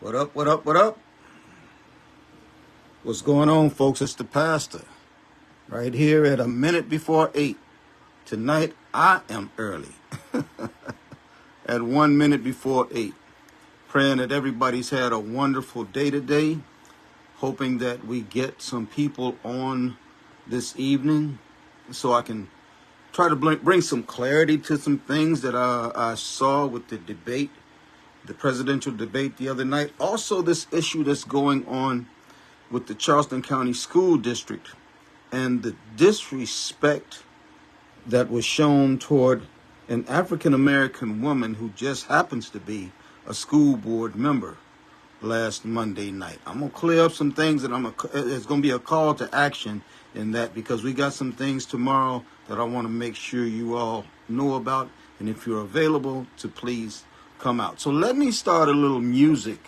What up, what up, what up? What's going on, folks? It's the pastor right here at a minute before 8. Tonight, I am early at 1 minute before 8. Praying that everybody's had a wonderful day today. Hoping that we get some people on this evening so I can try to bring some clarity to some things that I saw with the debate, the presidential debate the other night. Also, this issue that's going on with the Charleston County School District and the disrespect that was shown toward an African-American woman who just happens to be a school board member last Monday night. I'm going to clear up some things, and it's going to be a call to action in that, because we got some things tomorrow that I want to make sure you all know about, and if you're available, to please come out. So let me start a little music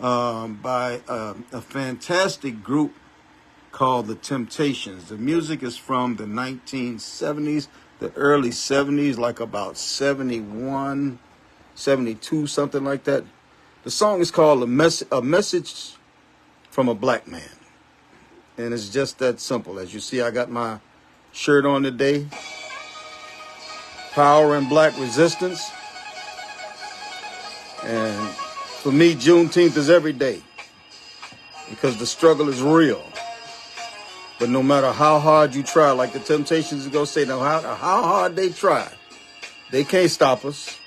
by a fantastic group called The Temptations. The music is from the 1970s, the early 70s, like about 71, 72, something like that. The song is called A Message from a Black Man. And it's just that simple. As you see, I got my shirt on today. Power and Black Resistance. And for me, Juneteenth is every day, because the struggle is real. But no matter how hard you try, like the Temptations is going to say, no matter how hard they try, they can't stop us.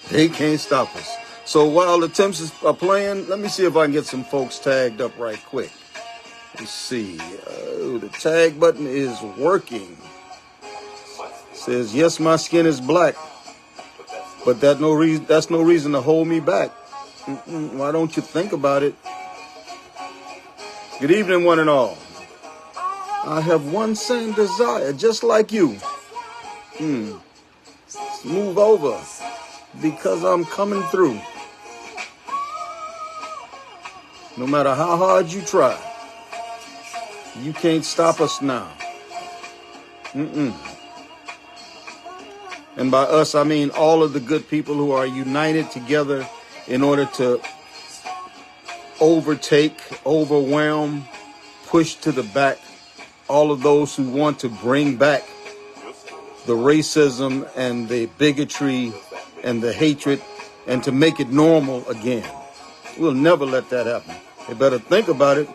They can't stop us. So while the Temps are playing, let me see if I can get some folks tagged up right quick. Let's see. The tag button is working. It says, yes, my skin is black, but that's no reason to hold me back. Why don't you think about it? Good evening, one and all. I have one same desire, just like you. Move over, because I'm coming through. No matter how hard you try, you can't stop us now. And by us, I mean all of the good people who are united together in order to overtake, overwhelm, push to the back all of those who want to bring back the racism and the bigotry and the hatred, and to make it normal again. We'll never let that happen. You better think about it.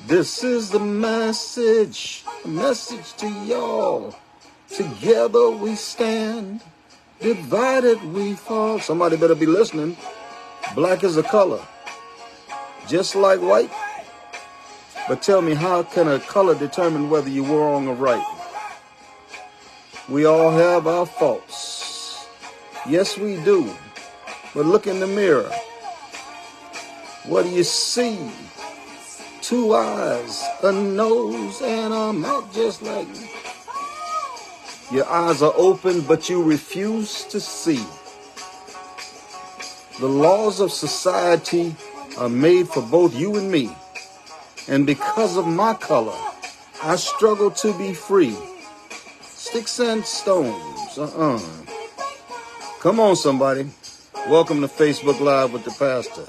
This is the message, a message to y'all. Together we stand, divided we fall. Somebody better be listening. Black is a color, just like white. But tell me, how can a color determine whether you're wrong or right? We all have our faults. Yes, we do. But look in the mirror. What do you see? Two eyes, a nose, and a mouth just like me. Your eyes are open, but you refuse to see. The laws of society are made for both you and me. And because of my color, I struggle to be free. Sticks and stones. Come on, somebody. Welcome to Facebook Live with the pastor.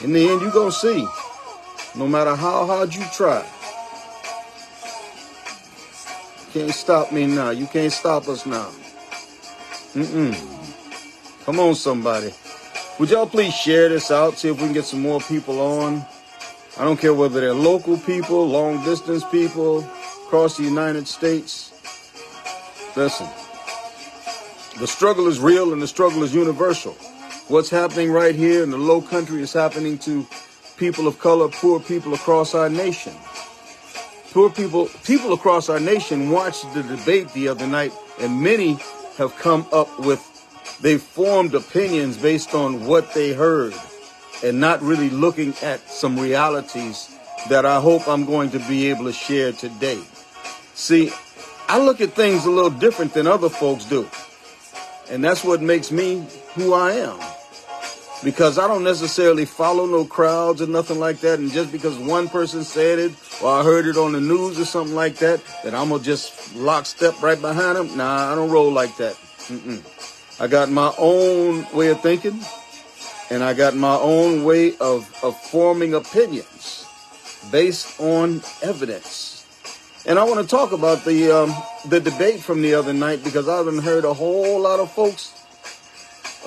In the end, you're going to see, no matter how hard you try, you can't stop me now. You can't stop us now. Come on, somebody. Would y'all please share this out, see if we can get some more people on. I don't care whether they're local people, long distance people, across the United States. Listen, the struggle is real and the struggle is universal. What's happening right here in the low country is happening to people of color, poor people across our nation. Poor people across our nation watched the debate the other night, and many have come up with, they formed opinions based on what they heard and not really looking at some realities that I hope I'm going to be able to share today. See, I look at things a little different than other folks do. And that's what makes me who I am. Because I don't necessarily follow no crowds or nothing like that. And just because one person said it or I heard it on the news or something like that, that I'm going to just lockstep right behind them. Nah, I don't roll like that. I got my own way of thinking, and I got my own way of forming opinions based on evidence. And I want to talk about the debate from the other night, because I haven't heard a whole lot of folks,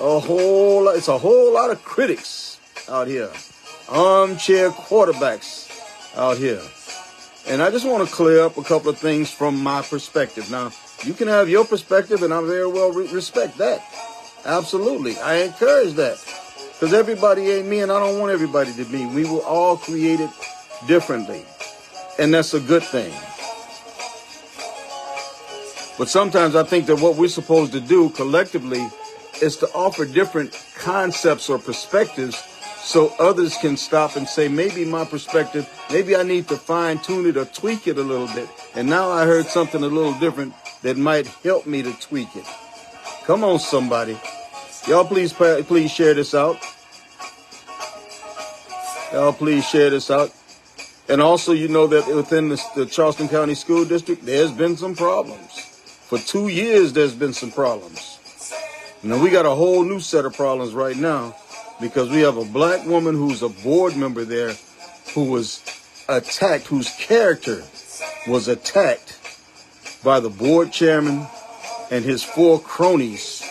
it's a whole lot of critics out here, armchair quarterbacks out here. And I just want to clear up a couple of things from my perspective. Now, you can have your perspective, and I very well respect that. Absolutely. I encourage that. Because everybody ain't me, and I don't want everybody to be. We were all created differently. And that's a good thing. But sometimes I think that what we're supposed to do collectively is to offer different concepts or perspectives so others can stop and say, maybe my perspective, maybe I need to fine tune it or tweak it a little bit. And now I heard something a little different that might help me to tweak it. Come on, somebody. Y'all please share this out. Y'all please share this out. And also, you know that within the Charleston County School District, there's been some problems. For 2 years, there's been some problems. Now, we got a whole new set of problems right now, because we have a black woman who's a board member there who was attacked, whose character was attacked by the board chairman and his 4 cronies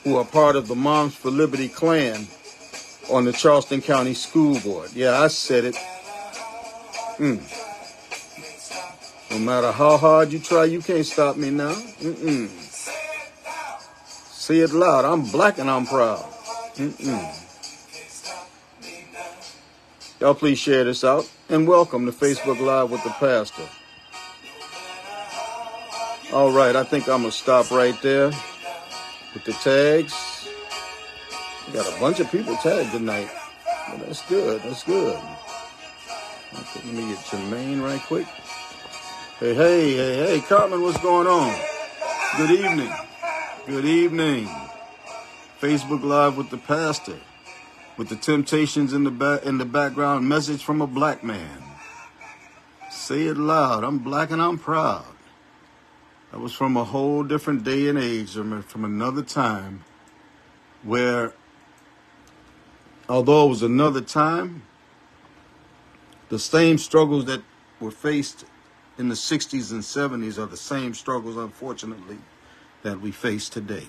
who are part of the Moms for Liberty clan on the Charleston County School Board. Yeah, I said it. No matter how hard you try, you can't stop me now. Say it loud. I'm black and I'm proud. Y'all please share this out, and welcome to Facebook Live with the Pastor. All right, I think I'm going to stop right there with the tags. We got a bunch of people tagged tonight. Well, that's good. That's good. Okay, let me get Jermaine right quick. Hey, Carmen, what's going on? Good evening. Good evening. Facebook Live with the Pastor, with the Temptations in the background, message from a black man. Say it loud. I'm black and I'm proud. That was from a whole different day and age, from another time, where, although it was another time, the same struggles that were faced in the 60s and 70s are the same struggles, unfortunately, that we face today.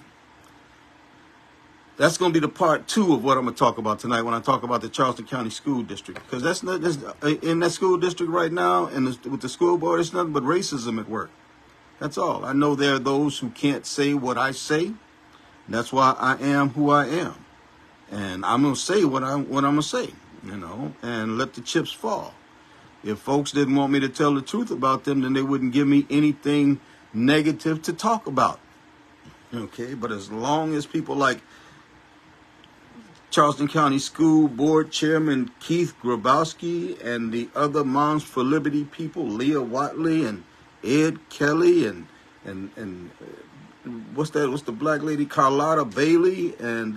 That's going to be the part 2 of what I'm going to talk about tonight when I talk about the Charleston County School District. Because that's in that school district right now, and with the school board, it's nothing but racism at work. That's all. I know there are those who can't say what I say. That's why I am who I am. And I'm going to say what I'm going to say, and let the chips fall. If folks didn't want me to tell the truth about them, then they wouldn't give me anything negative to talk about. Okay, but as long as people like Charleston County School Board Chairman Keith Grabowski and the other Moms for Liberty people, Leah Watley and Ed Kelly and what's the black lady, Carlotta Bailey and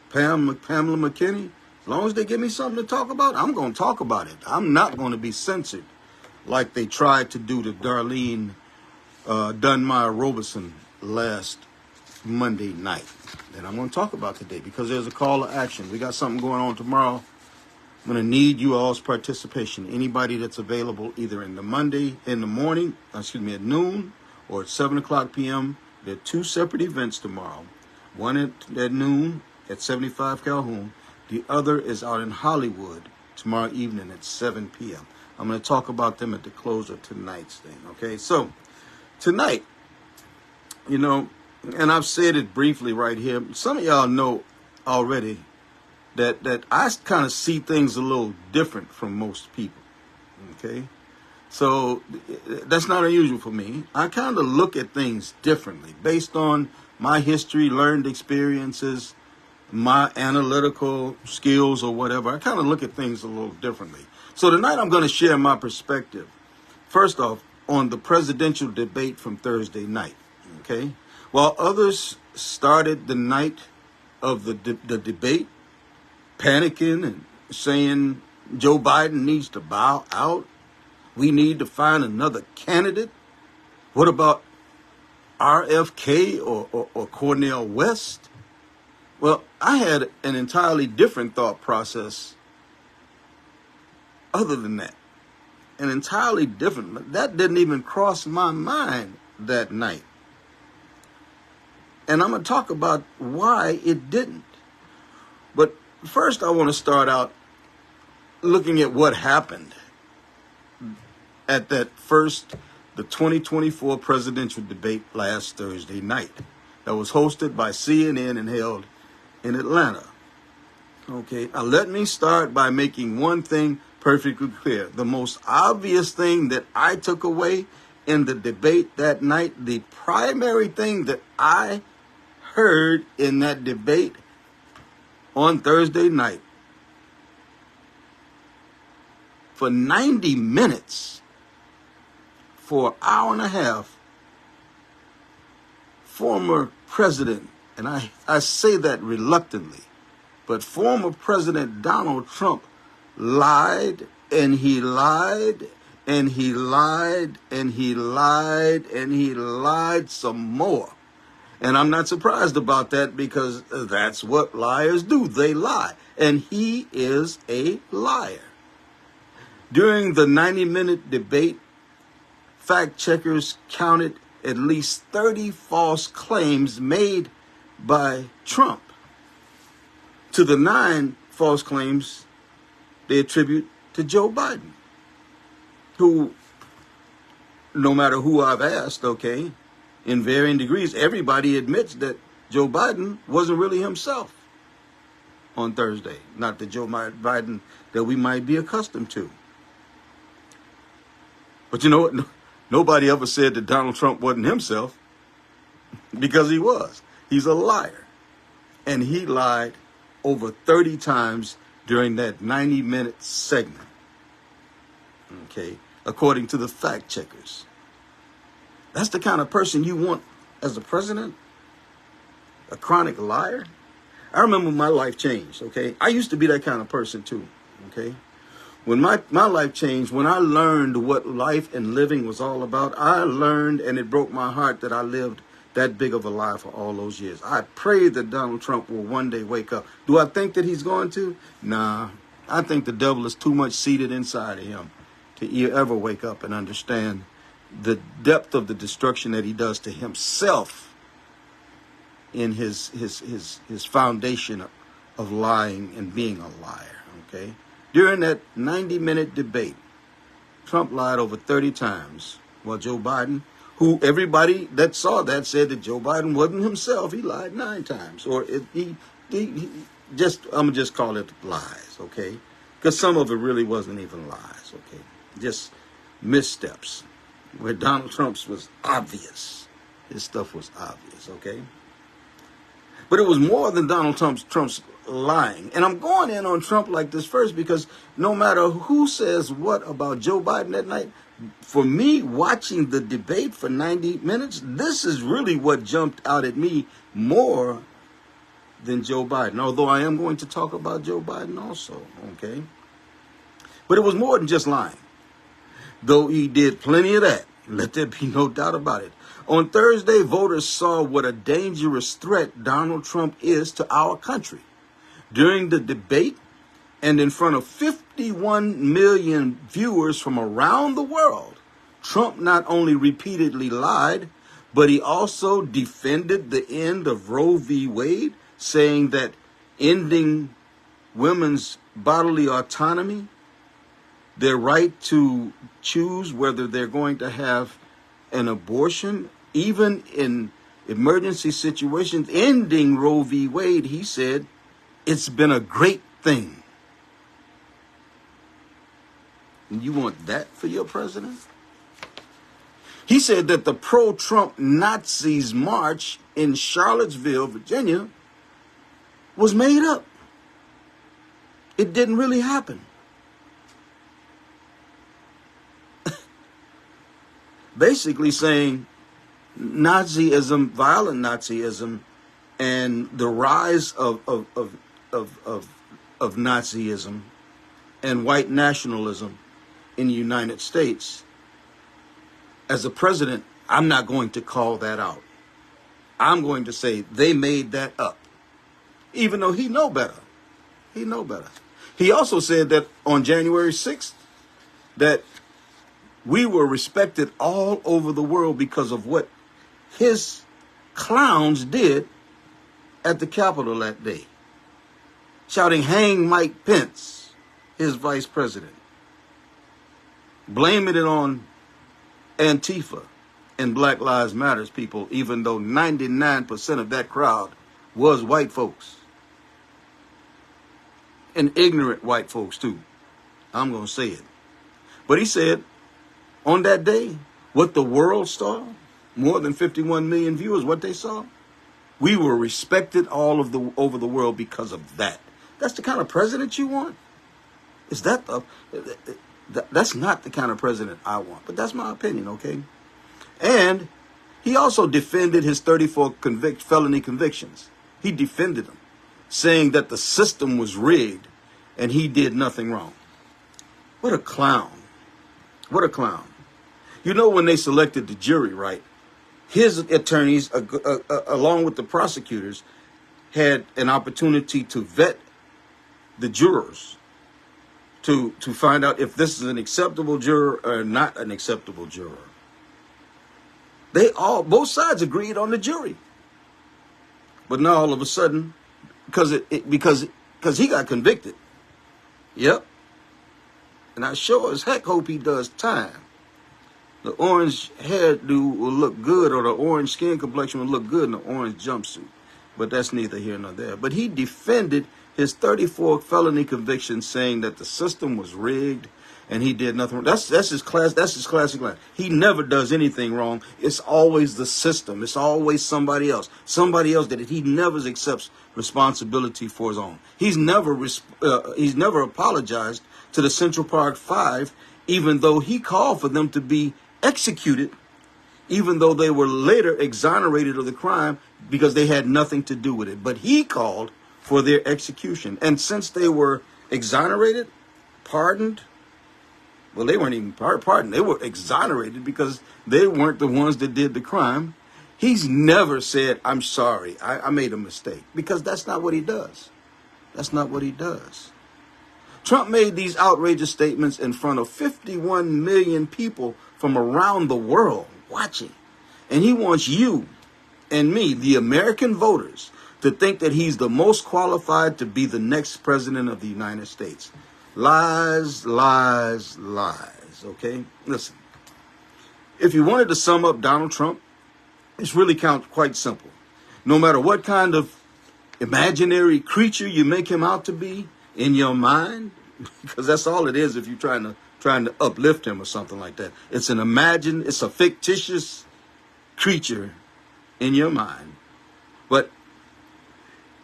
Pamela McKinney, as long as they give me something to talk about, I'm going to talk about it. I'm not going to be censored like they tried to do to Darlene Dunmire Robeson last Monday night. That I'm going to talk about today, because there's a call to action. We got something going on tomorrow. I'm going to need you all's participation. Anybody that's available either in the morning, at noon, or at 7 o'clock p.m. There are 2 separate events tomorrow. One at noon at 75 Calhoun. The other is out in Hollywood tomorrow evening at 7 p.m. I'm going to talk about them at the close of tonight's thing, okay? So, tonight, and I've said it briefly right here. Some of y'all know already that I kind of see things a little different from most people, okay? So, that's not unusual for me. I kind of look at things differently based on my history, learned experiences, my analytical skills or whatever. I kind of look at things a little differently. So tonight I'm going to share my perspective, first off, on the presidential debate from Thursday night, okay? While others started the night of the debate panicking and saying Joe Biden needs to bow out, we need to find another candidate. What about RFK or Cornel West. Well, I had an entirely different thought process other than that. An entirely different. That didn't even cross my mind that night. And I'm going to talk about why it didn't. But first, I want to start out looking at what happened at the 2024 presidential debate last Thursday night that was hosted by CNN and held in Atlanta. Okay, now let me start by making one thing perfectly clear. The most obvious thing that I took away in the debate that night, the primary thing that I heard in that debate on Thursday night, for 90 minutes, for an hour and a half, former president, and I say that reluctantly, but former President Donald Trump lied, and he lied, and he lied, and he lied, and he lied some more. And I'm not surprised about that, because that's what liars do. They lie. And he is a liar. During the 90-minute debate, fact checkers counted at least 30 false claims made by Trump. To the 9 false claims they attribute to Joe Biden, who, no matter who I've asked, okay, in varying degrees, everybody admits that Joe Biden wasn't really himself on Thursday. Not the Joe Biden that we might be accustomed to. But you know what? Nobody ever said that Donald Trump wasn't himself, because he was. He's a liar. And he lied over 30 times during that 90-minute segment. Okay, according to the fact checkers. That's the kind of person you want as a president? A chronic liar? I remember my life changed, okay? I used to be that kind of person too, okay? When my life changed, when I learned what life and living was all about, I learned, and it broke my heart that I lived that big of a lie for all those years. I pray that Donald Trump will one day wake up. Do I think that he's going to? Nah, I think the devil is too much seated inside of him to ever wake up and understand the depth of the destruction that he does to himself in his foundation of lying and being a liar, okay? During that 90-minute debate, Trump lied over 30 times, while Joe Biden, who everybody that saw that said that Joe Biden wasn't himself, he lied 9 times. Or I'm going to just call it lies, okay? Because some of it really wasn't even lies, okay? Just missteps. Where Donald Trump's was obvious. His stuff was obvious, okay? But it was more than Donald Trump's lying. And I'm going in on Trump like this first, because no matter who says what about Joe Biden that night, for me, watching the debate for 90 minutes, this is really what jumped out at me more than Joe Biden. Although I am going to talk about Joe Biden also, okay? But it was more than just lying. Though he did plenty of that. Let there be no doubt about it. On Thursday, voters saw what a dangerous threat Donald Trump is to our country. During the debate, and in front of 51 million viewers from around the world, Trump not only repeatedly lied, but he also defended the end of Roe v. Wade, saying that ending women's bodily autonomy, their right to choose whether they're going to have an abortion, even in emergency situations, ending Roe v. Wade, he said, it's been a great thing. And you want that for your president? He said that the pro-Trump Nazis march in Charlottesville, Virginia, was made up. It didn't really happen. Basically saying Nazism, violent Nazism, and the rise of Nazism and white nationalism in the United States. As a president, I'm not going to call that out. I'm going to say they made that up, even though he know better. He know better. He also said that on January 6th, that we were respected all over the world because of what his clowns did at the Capitol that day, shouting, "Hang Mike Pence," his vice president, blaming it on Antifa and Black Lives Matters people, even though 99% of that crowd was white folks. And ignorant white folks, too. I'm going to say it. But he said, on that day, what the world saw, more than 51 million viewers, what they saw, we were respected over the world because of that. That's the kind of president you want? Is that that's not the kind of president I want. But that's my opinion, okay? And he also defended his 34 felony convictions. He defended them, saying that the system was rigged and he did nothing wrong. What a clown. What a clown. You know, when they selected the jury, right, his attorneys, along with the prosecutors, had an opportunity to vet the jurors to find out if this is an acceptable juror or not an acceptable juror. Both sides agreed on the jury. But now all of a sudden, because he got convicted. Yep. And I sure as heck hope he does time. The orange hairdo will look good, or the orange skin complexion will look good in the orange jumpsuit. But that's neither here nor there. But he defended his 34 felony convictions, saying that the system was rigged and he did nothing wrong. That's his classic line. He never does anything wrong. It's always the system. It's always somebody else. Somebody else did it. He never accepts responsibility for his own. He's never apologized to the Central Park Five, even though he called for them to be executed, even though they were later exonerated of the crime because they had nothing to do with it. But he called for their execution. And since they were exonerated, pardoned, well, they weren't even pardoned. They were exonerated because they weren't the ones that did the crime. He's never said, "I'm sorry, I made a mistake," because that's not what he does. That's not what he does. Trump made these outrageous statements in front of 51 million people from around the world watching. And he wants you and me, the American voters, to think that he's the most qualified to be the next president of the United States. Lies, lies, lies, okay? Listen, if you wanted to sum up Donald Trump, it's really quite simple. No matter what kind of imaginary creature you make him out to be in your mind, because that's all it is if you're trying to uplift him or something like that. It's a fictitious creature in your mind. But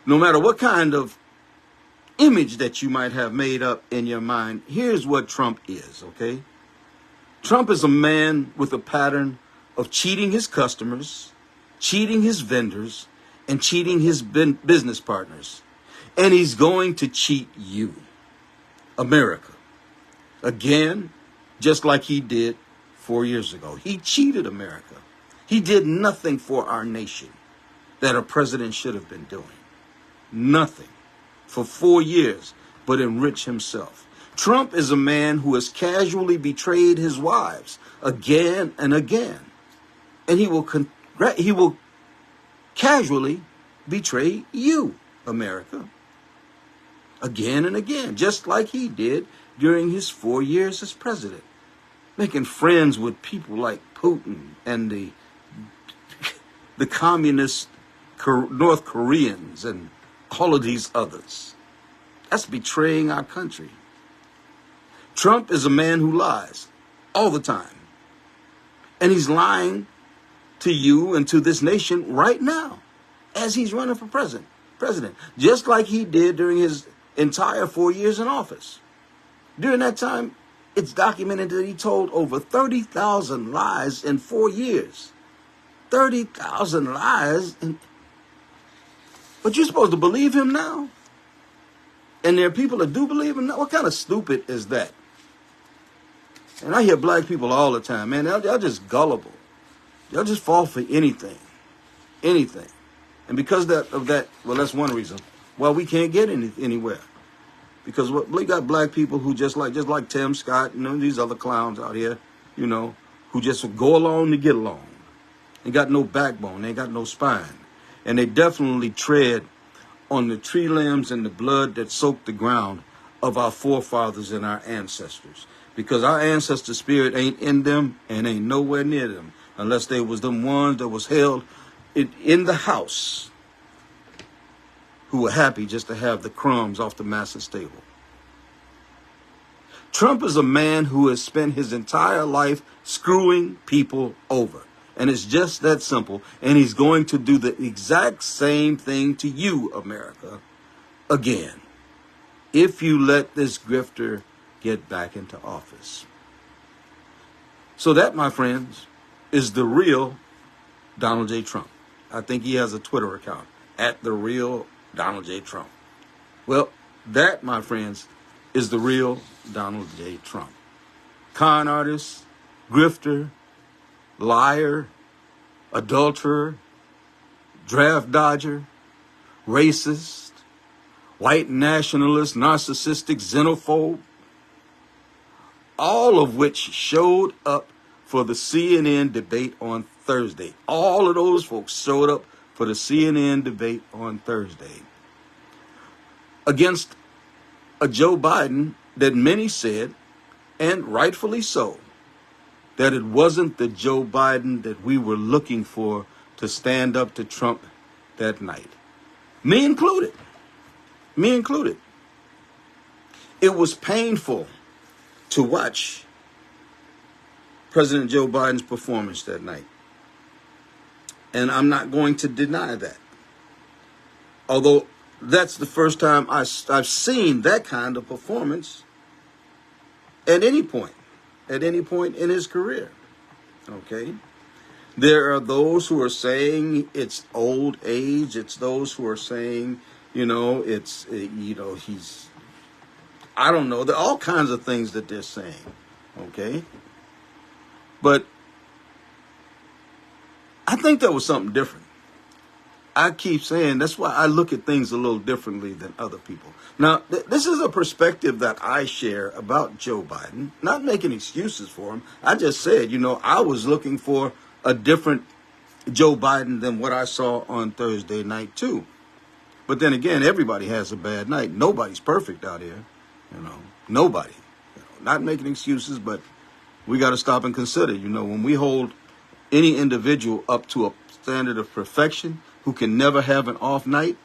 no matter what kind of image that you might have made up in your mind, here's what Trump is, okay? Trump is a man with a pattern of cheating his customers, cheating his vendors, and cheating his business partners. And he's going to cheat you, America, again, just like he did 4 years ago. He cheated America. He did nothing for our nation that a president should have been doing. Nothing for 4 years, but enrich himself. Trump is a man who has casually betrayed his wives again and again. And he will casually betray you, America, again and again, just like he did during his 4 years as president, making friends with people like Putin and the communist North Koreans and all of these others. That's betraying our country. Trump is a man who lies all the time. And he's lying to you and to this nation right now as he's running for president, just like he did during his entire 4 years in office. During that time, it's documented that he told over 30,000 lies in 4 years. 30,000 lies. But you're supposed to believe him now? And there are people that do believe him now? What kind of stupid is that? And I hear black people all the time, man, they're just gullible. They'll just fall for anything, anything. And because of that, well, that's one reason why we can't get anywhere. Because we got black people who just like Tim Scott and these other clowns out here, who just go along to get along. They got no backbone. They got no spine. And they definitely tread on the tree limbs and the blood that soaked the ground of our forefathers and our ancestors. Because our ancestor spirit ain't in them and ain't nowhere near them, unless they was them ones that was held in the house who were happy just to have the crumbs off the master's table. Trump is a man who has spent his entire life screwing people over. And it's just that simple. And he's going to do the exact same thing to you, America, again, if you let this grifter get back into office. So that, my friends, is the real Donald J. Trump. I think he has a Twitter account, @TheReal Donald J. Trump. Well, that, my friends, is the real Donald J. Trump. Con artist, grifter, liar, adulterer, draft dodger, racist, white nationalist, narcissistic, xenophobe, all of which showed up for the CNN debate on Thursday. All of those folks showed up for the CNN debate on Thursday against a Joe Biden that many said, and rightfully so, that it wasn't the Joe Biden that we were looking for to stand up to Trump that night. Me included. Me included. It was painful to watch President Joe Biden's performance that night. And I'm not going to deny that. Although that's the first time I've seen that kind of performance at any point in his career. Okay? There are those who are saying it's old age. It's those who are saying, he's, I don't know. There are all kinds of things that they're saying. Okay? But I think that was something different. I keep saying that's why I look at things a little differently than other people. Now, this is a perspective that I share about Joe Biden, not making excuses for him. I just said, I was looking for a different Joe Biden than what I saw on Thursday night, too. But then again, everybody has a bad night. Nobody's perfect out here. Nobody. Not making excuses, but we got to stop and consider, when we hold any individual up to a standard of perfection who can never have an off night,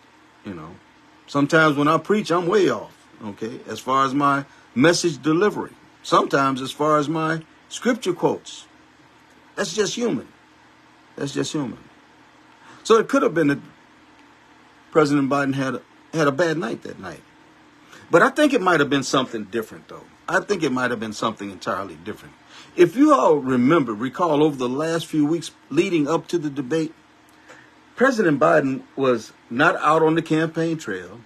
sometimes when I preach, I'm way off, okay, as far as my message delivery. Sometimes as far as my scripture quotes. That's just human. That's just human. So it could have been that President Biden had a bad night that night. But I think it might have been something different, though. I think it might have been something entirely different. If you all recall over the last few weeks leading up to the debate, President Biden was not out on the campaign trail.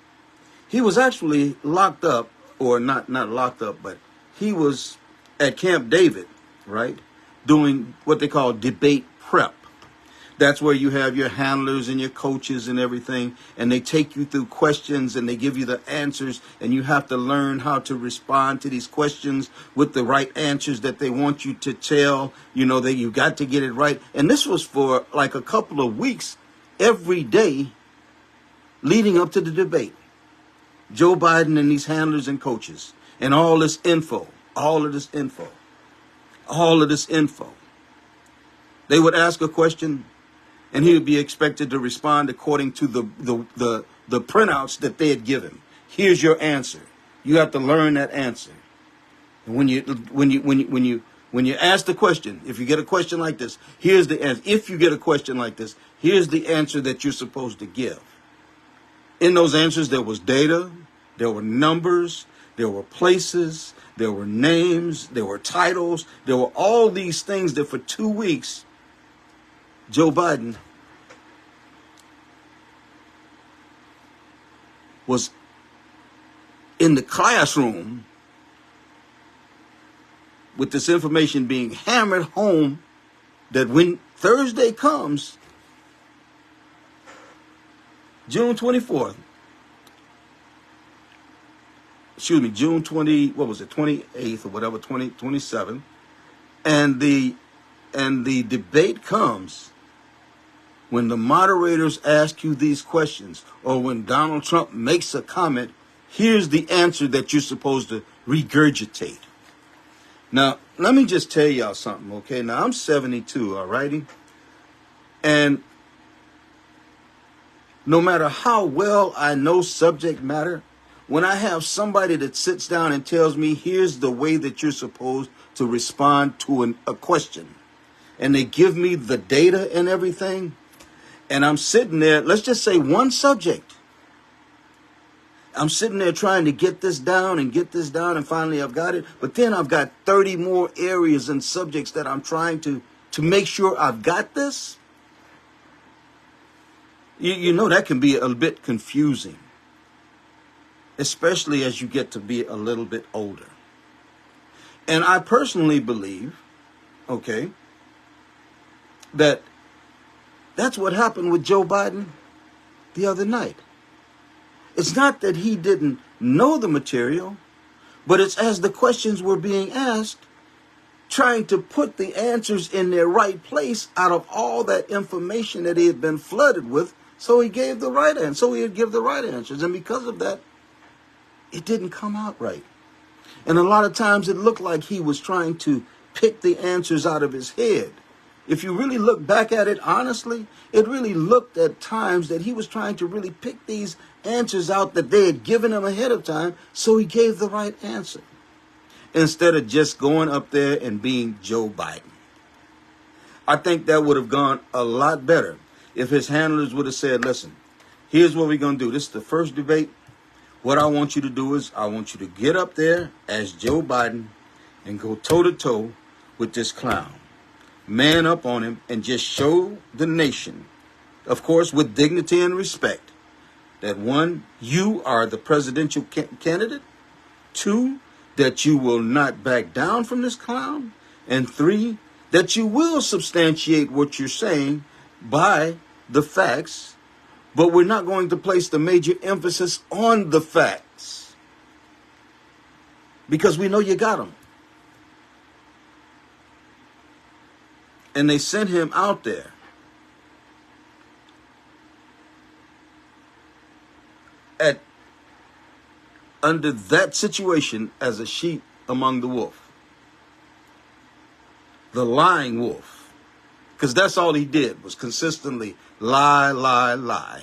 He was actually locked up, or not locked up, but he was at Camp David, right, doing what they call debate prep. That's where you have your handlers and your coaches and everything, and they take you through questions and they give you the answers, and you have to learn how to respond to these questions with the right answers that they want you to tell, that you got to get it right. And this was for like a couple of weeks, every day leading up to the debate. Joe Biden and these handlers and coaches and all this info. They would ask a question, and he would be expected to respond according to the printouts that they had given. Here's your answer. You have to learn that answer. And when you ask the question, if you get a question like this, here's the answer. If you get a question like this, here's the answer that you're supposed to give. In those answers, there was data, there were numbers, there were places, there were names, there were titles, there were all these things that for 2 weeks, Joe Biden was in the classroom with this information being hammered home, that when Thursday comes, June 24th. Excuse me, June 20, what was it, 28th or whatever, 27th. And the debate comes when the moderators ask you these questions, or when Donald Trump makes a comment. Here's the answer that you're supposed to regurgitate. Now, let me just tell y'all something, okay? Now, I'm 72, all righty? And no matter how well I know subject matter, when I have somebody that sits down and tells me, here's the way that you're supposed to respond to a question, and they give me the data and everything, and I'm sitting there, let's just say one subject. I'm sitting there trying to get this down, and finally I've got it. But then I've got 30 more areas and subjects that I'm trying to make sure I've got this. You know, that can be a bit confusing, especially as you get to be a little bit older. And I personally believe, okay, that's what happened with Joe Biden the other night. It's not that he didn't know the material, but it's as the questions were being asked, trying to put the answers in their right place out of all that information that he had been flooded with, so he gave the right answer, so he'd give the right answers. And because of that, it didn't come out right. And a lot of times it looked like he was trying to pick the answers out of his head. If you really look back at it honestly, it really looked at times that he was trying to really pick these answers out that they had given him ahead of time, so he gave the right answer, instead of just going up there and being Joe Biden. I think that would have gone a lot better if his handlers would have said, listen, here's what we're going to do. This is the first debate. What I want you to do is I want you to get up there as Joe Biden and go toe-to-toe with this clown. Man up on him and just show the nation, of course, with dignity and respect, that one, you are the presidential candidate. Two, that you will not back down from this clown. And three, that you will substantiate what you're saying by the facts, but we're not going to place the major emphasis on the facts because we know you got them. And they sent him out there under that situation as a sheep among the wolf. The lying wolf. Because that's all he did, was consistently lie, lie, lie.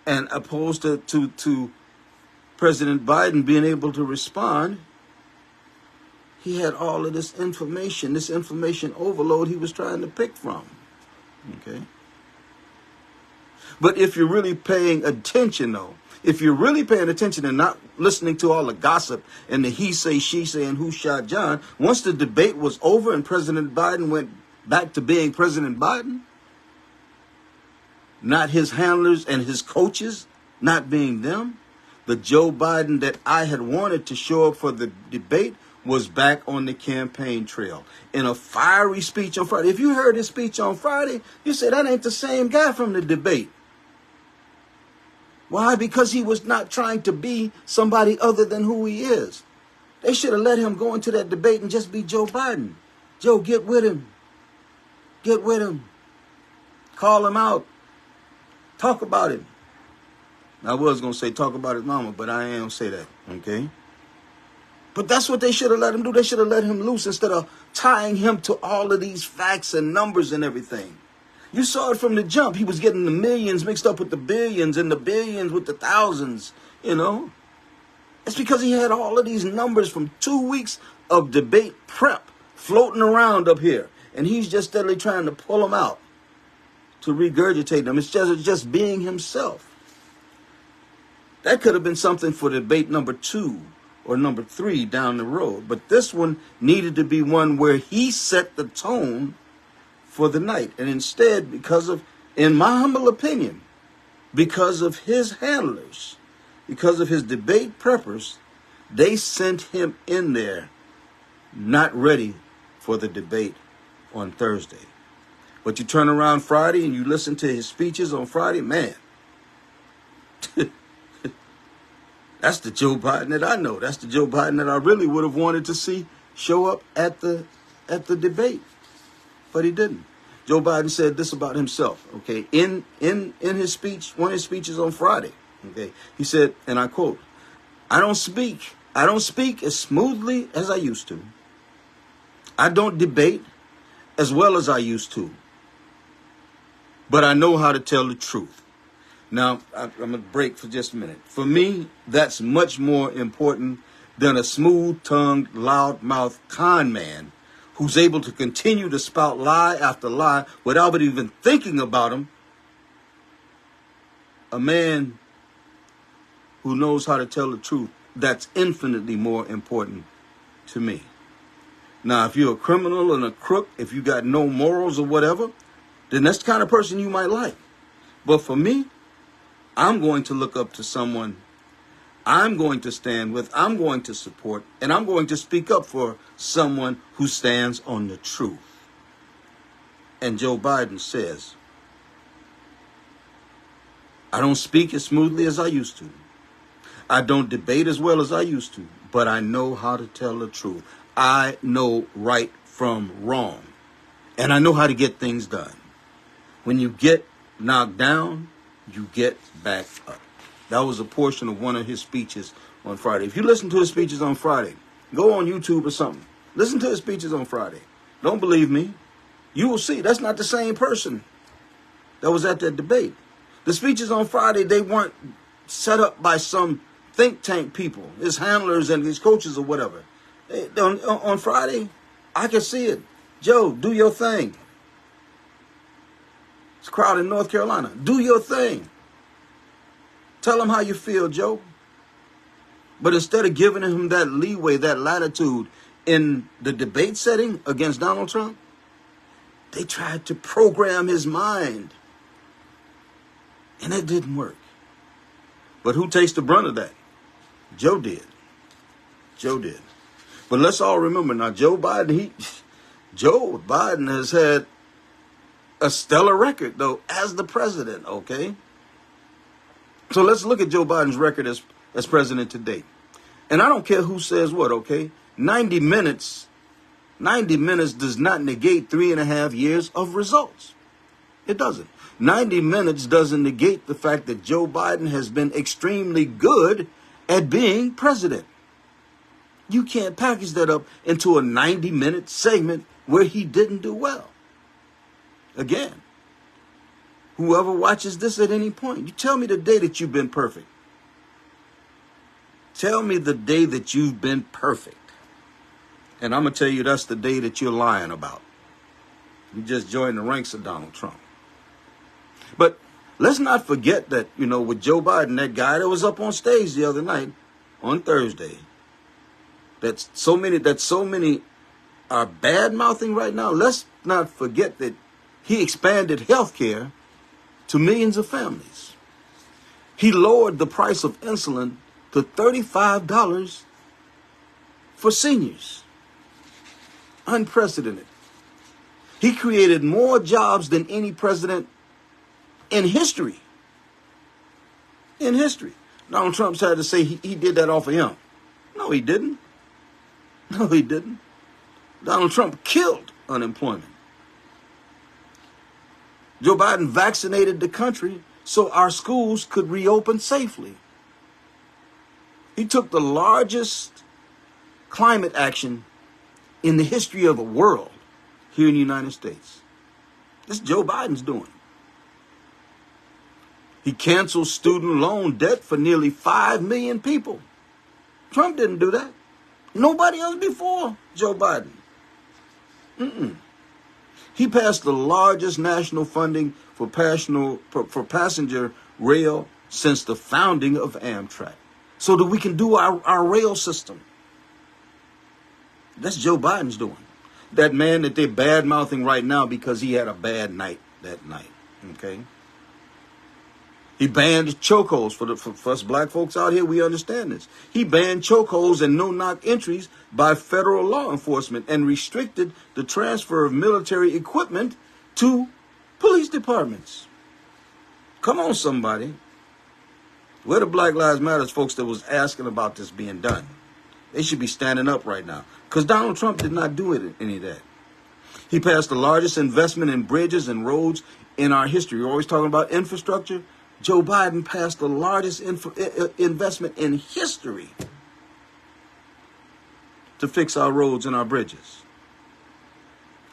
And opposed to President Biden being able to respond, he had all of this information overload he was trying to pick from. Okay? But if you're really paying attention, though, if you're really paying attention and not listening to all the gossip and the he say, she say, and who shot John, once the debate was over and President Biden went back to being President Biden, not his handlers and his coaches not being them, the Joe Biden that I had wanted to show up for the debate was back on the campaign trail in a fiery speech on Friday. If you heard his speech on Friday, you said that ain't the same guy from the debate. Why? Because he was not trying to be somebody other than who he is. They should have let him go into that debate and just be Joe Biden. Joe, get with him. Get with him. Call him out. Talk about him. I was going to say talk about his mama, but I ain't going to say that, okay? But that's what they should have let him do. They should have let him loose instead of tying him to all of these facts and numbers and everything. You saw it from the jump. He was getting the millions mixed up with the billions and the billions with the thousands, you know. It's because he had all of these numbers from 2 weeks of debate prep floating around up here. And he's just steadily trying to pull them out to regurgitate them. It's just being himself. That could have been something for debate number 2 or number 3 down the road. But this one needed to be one where he set the tone for the night. And instead, because of, in my humble opinion, because of his handlers, because of his debate preppers, they sent him in there not ready for the debate on Thursday. But you turn around Friday and you listen to his speeches on Friday, man. That's the Joe Biden that I know. That's the Joe Biden that I really would have wanted to see show up at the debate. But he didn't. Joe Biden said this about himself, okay, in his speech, one of his speeches on Friday, okay. He said, and I quote, I don't speak as smoothly as I used to. I don't debate as well as I used to. But I know how to tell the truth. Now, I'm going to break for just a minute. For me, that's much more important than a smooth-tongued, loud-mouthed con man who's able to continue to spout lie after lie without even thinking about him. A man who knows how to tell the truth, that's infinitely more important to me. Now, if you're a criminal and a crook, if you got no morals or whatever, then that's the kind of person you might like. But for me, I'm going to look up to someone I'm going to stand with, I'm going to support, and I'm going to speak up for someone who stands on the truth. And Joe Biden says, I don't speak as smoothly as I used to. I don't debate as well as I used to, but I know how to tell the truth. I know right from wrong, and I know how to get things done. When you get knocked down, you get back up. That was a portion of one of his speeches on Friday. If you listen to his speeches on Friday, go on YouTube or something. Listen to his speeches on Friday. Don't believe me. You will see that's not the same person that was at that debate. The speeches on Friday, they weren't set up by some think tank people, his handlers and his coaches or whatever. On Friday, I can see it. Joe, do your thing. It's a crowd in North Carolina. Do your thing. Tell him how you feel, Joe. But instead of giving him that leeway, that latitude in the debate setting against Donald Trump, they tried to program his mind. And it didn't work. But who takes the brunt of that? Joe did. Joe did. But let's all remember now, Joe Biden has had a stellar record, though, as the president, okay? So let's look at Joe Biden's record as president to date. And I don't care who says what, okay? 90 minutes does not negate 3.5 years of results. It doesn't. 90 minutes doesn't negate the fact that Joe Biden has been extremely good at being president. You can't package that up into a 90-minute segment where he didn't do well. Again, whoever watches this at any point, you tell me the day that you've been perfect. Tell me the day that you've been perfect. And I'm going to tell you that's the day that you're lying about. You just joined the ranks of Donald Trump. But let's not forget that, with Joe Biden, that guy that was up on stage the other night on Thursday, that so many are bad-mouthing right now. Let's not forget that he expanded health care to millions of families. He lowered the price of insulin to $35 for seniors. Unprecedented. He created more jobs than any president in history. In history. Donald Trump's had to say he did that off of him. No, he didn't. No, he didn't. Donald Trump killed unemployment. Joe Biden vaccinated the country so our schools could reopen safely. He took the largest climate action in the history of the world here in the United States. This is Joe Biden's doing. He canceled student loan debt for nearly 5 million people. Trump didn't do that. Nobody else before Joe Biden. He passed the largest national funding for passenger rail since the founding of Amtrak, so that we can do our rail system. That's Joe Biden's doing. That man that they're bad-mouthing right now because he had a bad night that night, okay? He banned chokeholds for us black folks out here. We understand this. He banned chokeholds and no-knock entries by federal law enforcement and restricted the transfer of military equipment to Police departments. Come on, somebody. Where the Black Lives Matter folks that was asking about this being done? They should be standing up right now. Because Donald Trump did not do any of that. He passed the largest investment in bridges and roads in our history. We're always talking about infrastructure. Joe Biden passed the largest investment in history to fix our roads and our bridges.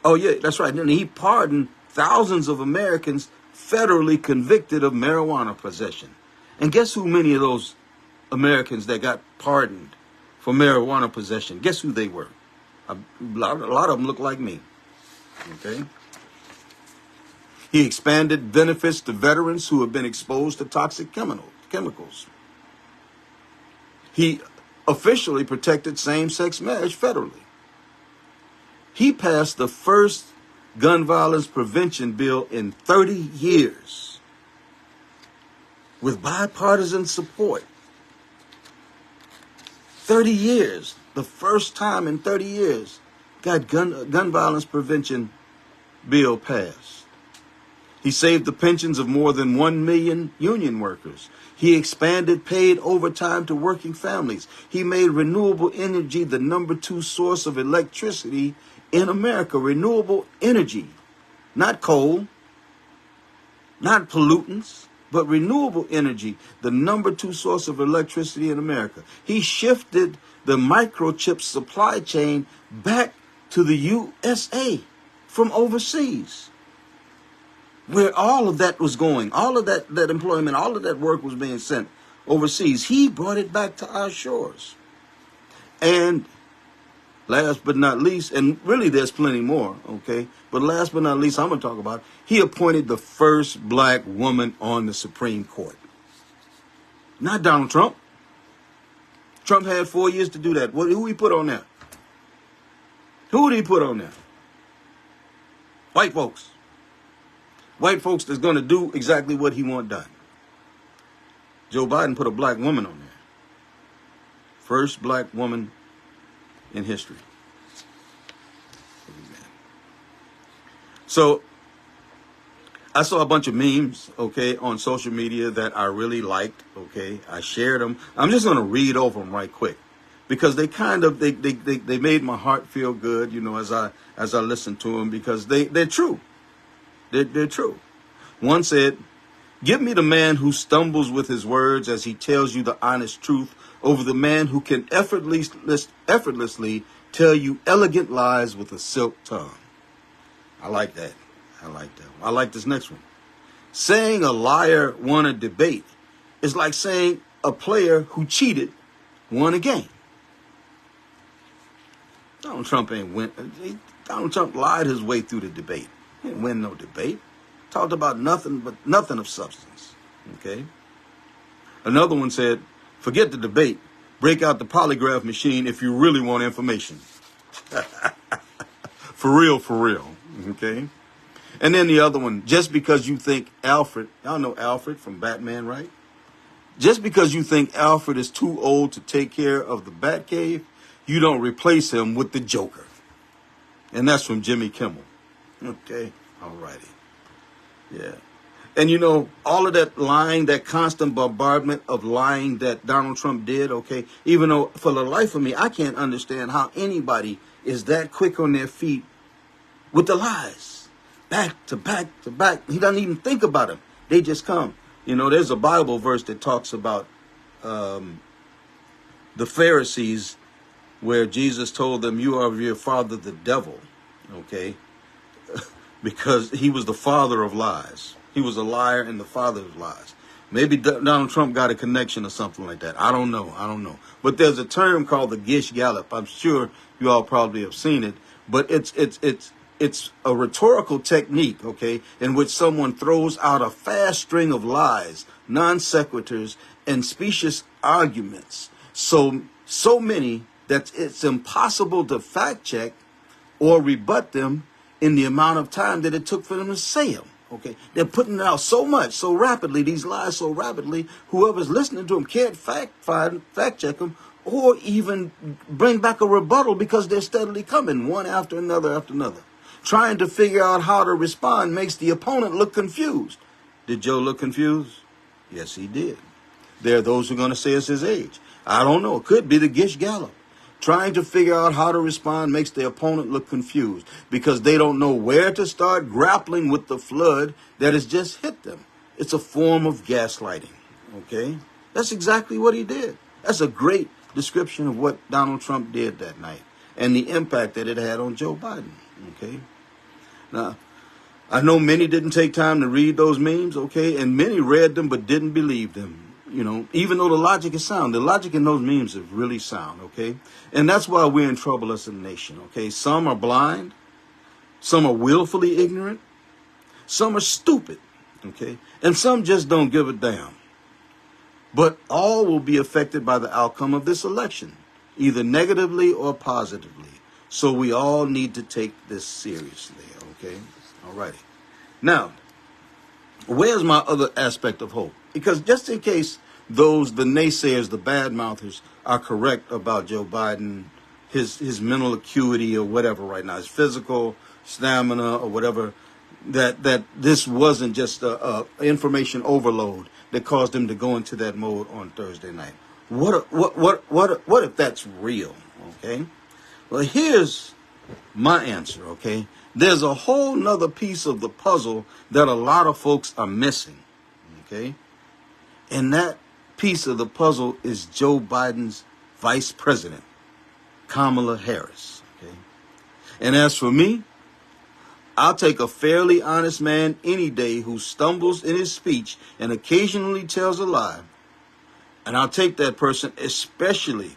Oh, yeah, that's right. And he pardoned thousands of Americans federally convicted of marijuana possession. And guess who many of those Americans that got pardoned for marijuana possession, guess who they were? A lot of them look like me. Okay. He expanded benefits to veterans who have been exposed to toxic chemicals. He officially protected same-sex marriage federally. He passed the first gun violence prevention bill in 30 years with bipartisan support. 30 years, the first time in 30 years, got gun violence prevention bill passed. He saved the pensions of more than 1 million union workers. He expanded paid overtime to working families. He made renewable energy the #2 source of electricity in America. Renewable energy, not coal, not pollutants, but renewable energy, the #2 source of electricity in America. He shifted the microchip supply chain back to the USA from overseas, where all of that was going, all of that employment, all of that work was being sent overseas. He brought it back to our shores. And last but not least, and really there's plenty more, okay? But last but not least, I'm going to talk about, he appointed the first black woman on the Supreme Court. Not Donald Trump. Trump had 4 years to do that. Who he put on there? Who did he put on there? White folks. White folks that's going to do exactly what he want done. Joe Biden put a black woman on there. First black woman in history. Amen. So I saw a bunch of memes, okay, on social media that I really liked, okay. I shared them. I'm just going to read over them right quick because they kind of they made my heart feel good, you know, as I listened to them, because they're true. They're true. One said, "Give me the man who stumbles with his words as he tells you the honest truth over the man who can effortlessly tell you elegant lies with a silk tongue." I like that. I like that. I like this next one. "Saying a liar won a debate is like saying a player who cheated won a game." Donald Trump ain't win. Donald Trump lied his way through the debate. He didn't win no debate. Talked about nothing but nothing of substance. Okay. Another one said, "Forget the debate. Break out the polygraph machine if you really want information." For real, for real. Okay. And then the other one, "Just because you think Alfred," y'all know Alfred from Batman, right? "Just because you think Alfred is too old to take care of the Batcave, you don't replace him with the Joker." And that's from Jimmy Kimmel. Okay. All righty. Yeah. And you know, all of that lying, that constant bombardment of lying that Donald Trump did, okay, even though for the life of me, I can't understand how anybody is that quick on their feet with the lies. Back to back to back. He doesn't even think about them. They just come. You know, there's a Bible verse that talks about the Pharisees, where Jesus told them, "You are of your father, the devil," okay? Because he was the father of lies. He was a liar and the father of lies. Maybe Donald Trump got a connection or something like that. I don't know. But there's a term called the Gish Gallop. I'm sure you all probably have seen it. But it's a rhetorical technique, okay, in which someone throws out a fast string of lies, non sequiturs, and specious arguments. So many that it's impossible to fact check or rebut them in the amount of time that it took for them to say them. Okay, they're putting it out so much, so rapidly, these lies so rapidly, whoever's listening to them can't fact check them or even bring back a rebuttal because they're steadily coming one after another after another. Trying to figure out how to respond makes the opponent look confused. Did Joe look confused? Yes, he did. There are those who are going to say it's his age. I don't know. It could be the Gish Gallop. Trying to figure out how to respond makes the opponent look confused because they don't know where to start grappling with the flood that has just hit them. It's a form of gaslighting, okay? That's exactly what he did. That's a great description of what Donald Trump did that night and the impact that it had on Joe Biden, okay? Now, I know many didn't take time to read those memes, okay? And many read them but didn't believe them. You know, even though the logic is sound, the logic in those memes is really sound, okay? And that's why we're in trouble as a nation, okay? Some are blind, some are willfully ignorant, some are stupid, okay? And some just don't give a damn. But all will be affected by the outcome of this election, either negatively or positively. So we all need to take this seriously, okay? All righty. Now, where's my other aspect of hope? Because just in case the naysayers, the bad mouthers, are correct about Joe Biden, his mental acuity or whatever right now, his physical stamina or whatever, that this wasn't just a information overload that caused him to go into that mode on Thursday night. What if that's real? Okay. Well, here's my answer. Okay. There's a whole nother piece of the puzzle that a lot of folks are missing. Okay. And that piece of the puzzle is Joe Biden's vice president, Kamala Harris. Okay. And as for me, I'll take a fairly honest man any day who stumbles in his speech and occasionally tells a lie. And I'll take that person, especially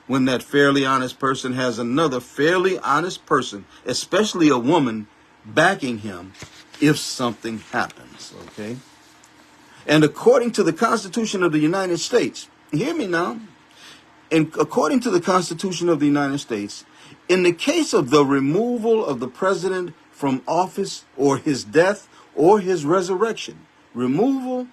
when that fairly honest person has another fairly honest person, especially a woman, backing him if something happens, okay? And according to the Constitution of the United States, hear me now, and according to the Constitution of the United States, in the case of the removal of the president from office or his death or his resurrection, resignation.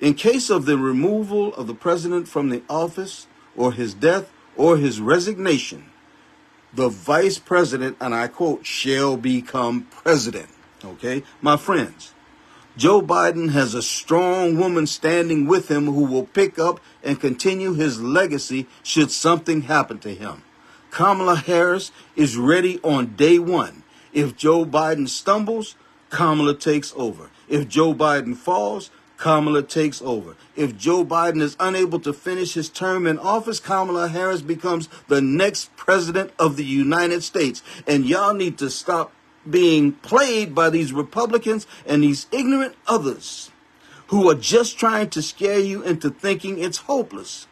In case of the removal of the president from the office or his death or his resignation, the vice president, and I quote, shall become president. Okay, my friends, Joe Biden has a strong woman standing with him who will pick up and continue his legacy should something happen to him. Kamala Harris is ready on day one. If Joe Biden stumbles, Kamala takes over. If Joe Biden falls, Kamala takes over. If Joe Biden is unable to finish his term in office, Kamala Harris becomes the next president of the United States. And y'all need to stop being played by these Republicans and these ignorant others who are just trying to scare you into thinking it's hopeless.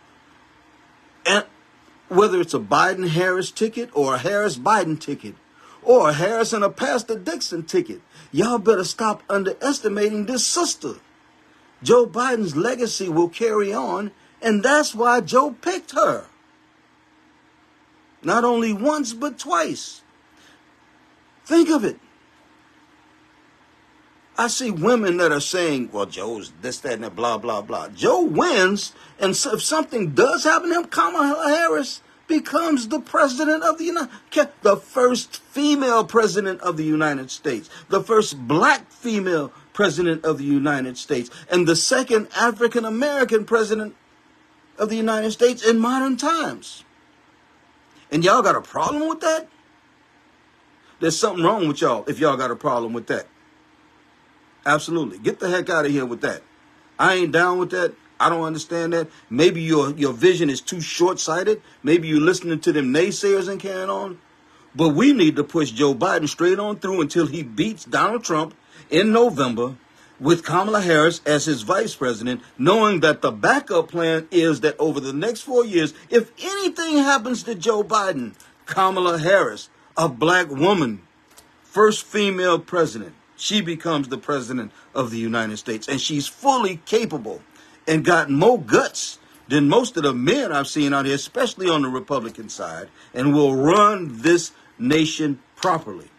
And whether it's a Biden-Harris ticket or a Harris-Biden ticket or a Harris and a Pastor Dixon ticket, y'all better stop underestimating this sister. Joe Biden's legacy will carry on, and that's why Joe picked her. Not only once, but twice. Think of it. I see women that are saying, well, Joe's this, that, and that, blah, blah, blah. Joe wins, and so if something does happen to him, Kamala Harris becomes the president of the the first female president of the United States, the first black female president of the United States, and the second African-American president of the United States in modern times. And y'all got a problem with that? There's something wrong with y'all if y'all got a problem with that. Absolutely. Get the heck out of here with that. I ain't down with that. I don't understand that. Maybe your vision is too short-sighted. Maybe you're listening to them naysayers and carrying on. But we need to push Joe Biden straight on through until he beats Donald Trump in November with Kamala Harris as his vice president, knowing that the backup plan is that over the next 4 years, if anything happens to Joe Biden, Kamala Harris, a black woman, first female president, she becomes the president of the United States. And she's fully capable and got more guts than most of the men I've seen out here, especially on the Republican side, and will run this nation properly,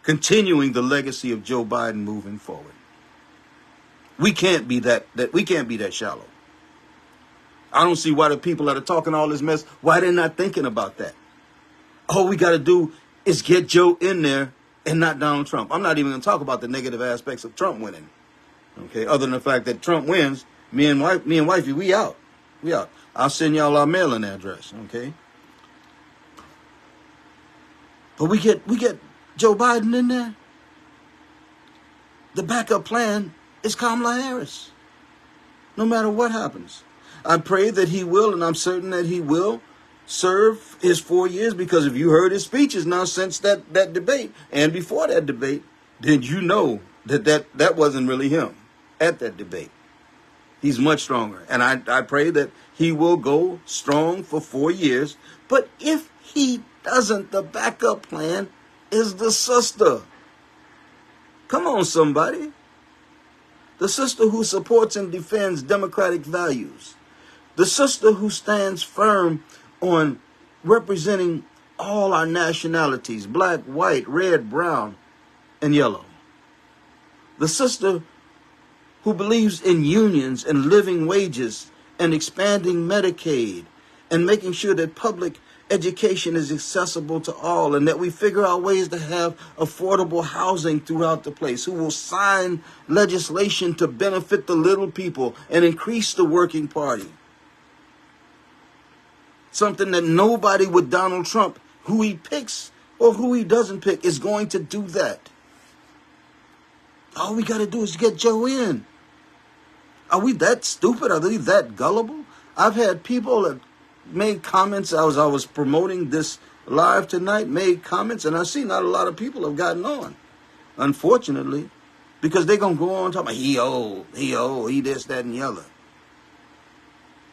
continuing the legacy of Joe Biden moving forward. We can't be that shallow. I don't see why the people that are talking all this mess, why they're not thinking about that. All we got to do is get Joe in there and not Donald Trump. I'm not even going to talk about the negative aspects of Trump winning. Okay, other than the fact that Trump wins, me and wifey, we out. We out. I'll send y'all our mailing address. Okay. But we get Joe Biden in there. The backup plan is Kamala Harris. No matter what happens. I pray that he will, and I'm certain that he will serve his 4 years, because if you heard his speeches now since that debate and before that debate, then you know that wasn't really him at that debate. He's much stronger. And I pray that he will go strong for 4 years. But if he doesn't, the backup plan is the sister. Come on, somebody. The sister who supports and defends democratic values. The sister who stands firm on representing all our nationalities, black, white, red, brown, and yellow. The sister who believes in unions and living wages and expanding Medicaid and making sure that public education is accessible to all, and that we figure out ways to have affordable housing throughout the place, who will sign legislation to benefit the little people and increase the working party. Something that nobody with Donald Trump, who he picks or who he doesn't pick, is going to do that. All we got to do is get Joe in. Are we that stupid? Are they that gullible? I've had people that made comments as I was promoting this live tonight, made comments, and I see not a lot of people have gotten on, unfortunately, because they're going to go on talking about he old, he this, that, and the other.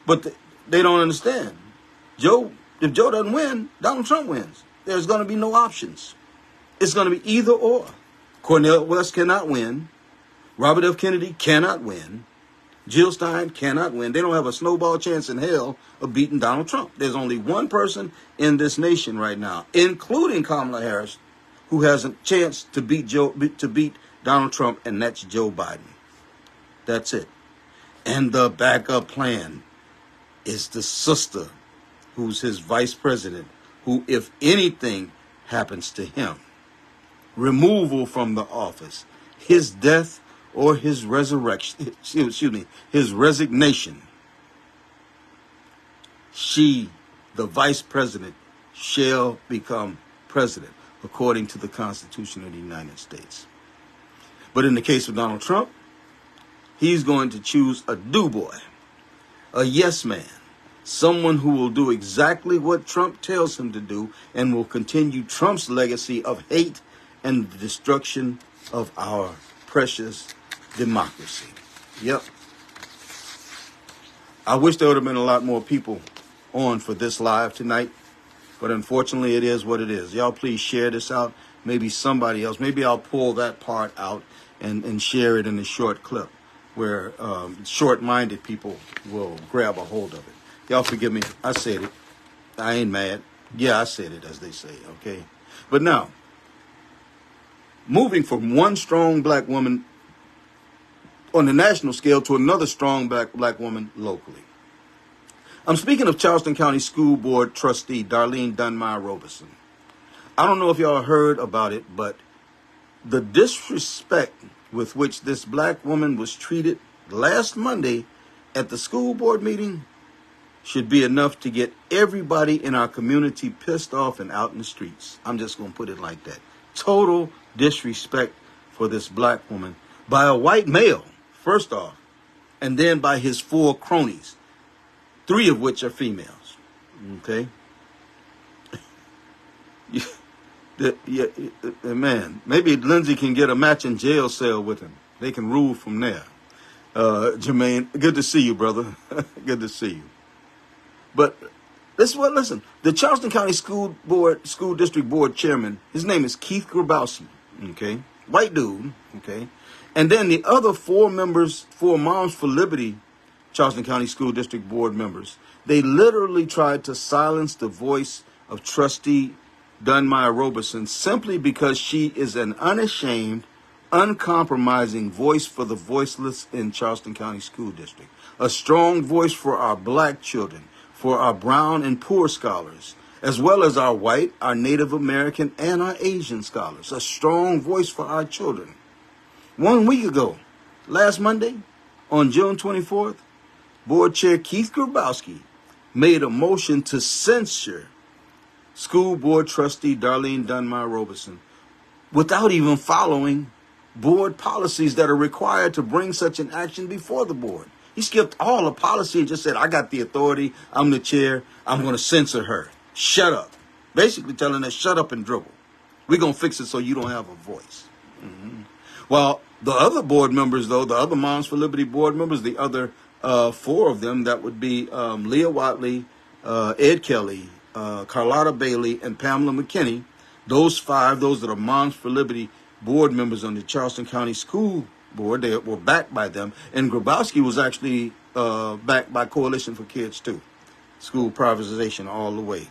But they don't understand. If Joe doesn't win, Donald Trump wins. There's going to be no options. It's going to be either or. Cornel West cannot win. Robert F. Kennedy cannot win. Jill Stein cannot win. They don't have a snowball chance in hell of beating Donald Trump. There's only one person in this nation right now, including Kamala Harris, who has a chance to beat Donald Trump, and that's Joe Biden. That's it. And the backup plan is the sister, who's his vice president, who, if anything happens to him, removal from the office, his death, or his resurrection, his resignation, she, the vice president, shall become president, according to the Constitution of the United States. But in the case of Donald Trump, he's going to choose a do-boy, a yes man, someone who will do exactly what Trump tells him to do and will continue Trump's legacy of hate and the destruction of our precious democracy. Yep. I wish there would have been a lot more people on for this live tonight, but unfortunately it is what it is. Y'all please share this out. Maybe somebody else, maybe I'll pull that part out and share it in a short clip where short-minded people will grab a hold of it. Y'all forgive me. I said it. I ain't mad. Yeah, I said it, as they say, okay? But now, moving from one strong black woman on the national scale to another strong black woman locally. I'm speaking of Charleston County School Board trustee Darlene Dunmire Robeson. I don't know if y'all heard about it, but the disrespect with which this black woman was treated last Monday at the school board meeting should be enough to get everybody in our community pissed off and out in the streets. I'm just going to put it like that. Total disrespect for this black woman by a white male, first off, and then by his 4 cronies, 3 of which are females. Okay? Man, maybe Lindsay can get a matching jail cell with him. They can rule from there. Jermaine, good to see you, brother. Good to see you. But listen, the Charleston County School District Board Chairman, his name is Keith Grabowski, okay? White dude, okay? And then the other 4 members, 4 Moms for Liberty Charleston County School District Board members, they literally tried to silence the voice of trustee Dunmire Robeson simply because she is an unashamed, uncompromising voice for the voiceless in Charleston County School District. A strong voice for our black children, for our brown and poor scholars, as well as our white, our Native American, and our Asian scholars. A strong voice for our children. 1 week ago, last Monday, on June 24th, Board Chair Keith Grabowski made a motion to censure School Board Trustee Darlene Dunmire Robeson without even following board policies that are required to bring such an action before the board. He skipped all the policy and just said, I got the authority, I'm the chair, I'm going to censor her. Shut up. Basically telling her, shut up and dribble. We're going to fix it so you don't have a voice. While the other board members, though, the other Moms for Liberty board members, the other 4 of them, that would be Leah Watley, Ed Kelly, Carlotta Bailey, and Pamela McKinney. Those 5, those that are Moms for Liberty board members on the Charleston County School Board, they were backed by them. And Grabowski was actually backed by Coalition for Kids, too. School privatization all the way.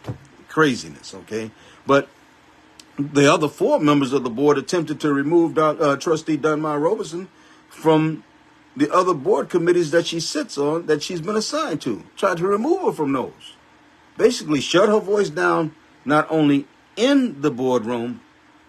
Craziness, okay? But the other 4 members of the board attempted to remove Trustee Dunmire Robeson from the other board committees that she sits on, that she's been assigned to. Tried to remove her from those. Basically shut her voice down, not only in the boardroom,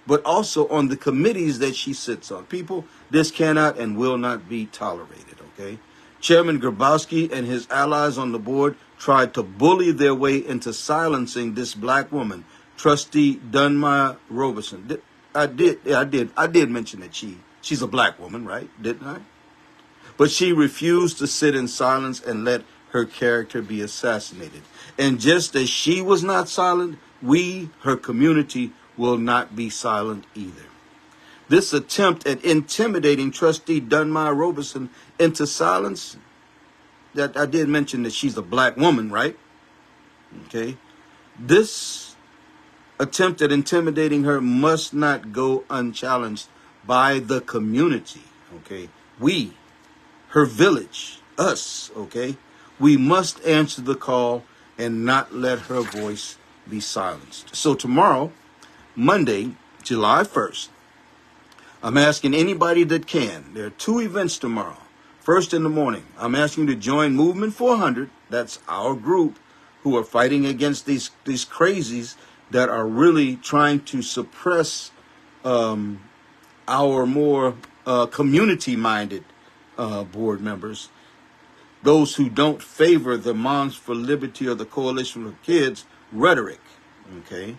but also on the committees that she sits on. People, this cannot and will not be tolerated, okay? Chairman Grabowski and his allies on the board tried to bully their way into silencing this black woman, Trustee Dunmire Robeson. I did mention that she's a black woman, right? Didn't I? But she refused to sit in silence and let her character be assassinated. And just as she was not silent, we, her community, will not be silent either. This attempt at intimidating Trustee Dunmire Robeson into silence, that I did mention that she's a black woman, right? Okay. This attempt at intimidating her must not go unchallenged by the community, okay? We, her village, us, okay? We must answer the call and not let her voice be silenced. So tomorrow, Monday, July 1st, I'm asking anybody that can. There are 2 events tomorrow. First in the morning, I'm asking you to join Movement 400. That's our group who are fighting against these crazies that are really trying to suppress our more community-minded board members, those who don't favor the Moms for Liberty or the Coalition for Kids rhetoric, okay?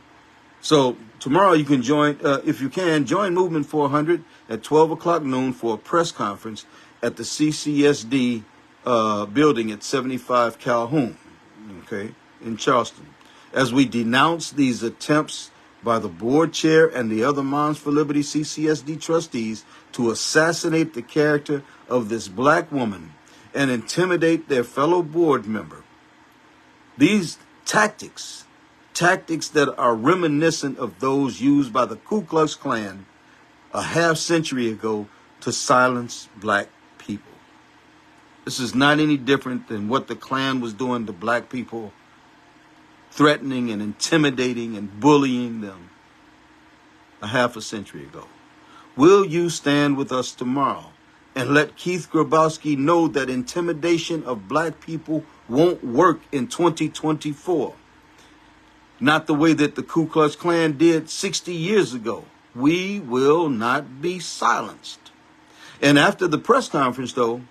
So tomorrow you can join, if you can, join Movement 400 at 12 o'clock noon for a press conference at the CCSD building at 75 Calhoun, okay, in Charleston, as we denounce these attempts by the board chair and the other Moms for Liberty CCSD trustees to assassinate the character of this black woman and intimidate their fellow board member. These tactics that are reminiscent of those used by the Ku Klux Klan a half-century ago to silence black people. This is not any different than what the Klan was doing to black people, threatening and intimidating and bullying them a half a century ago. Will you stand with us tomorrow and let Keith Grabowski know that intimidation of black people won't work in 2024? Not the way that the Ku Klux Klan did 60 years ago. We will not be silenced. And after the press conference, though,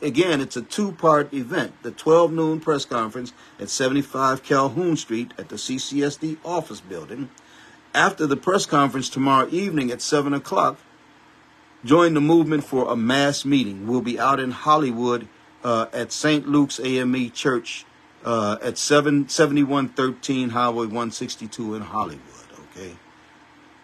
again, it's a 2-part event. The 12 noon press conference at 75 Calhoun Street at the CCSD office building. After the press conference tomorrow evening at 7 o'clock, join the movement for a mass meeting. We'll be out in Hollywood at St. Luke's AME Church at 7113 Highway 162 in Hollywood, okay?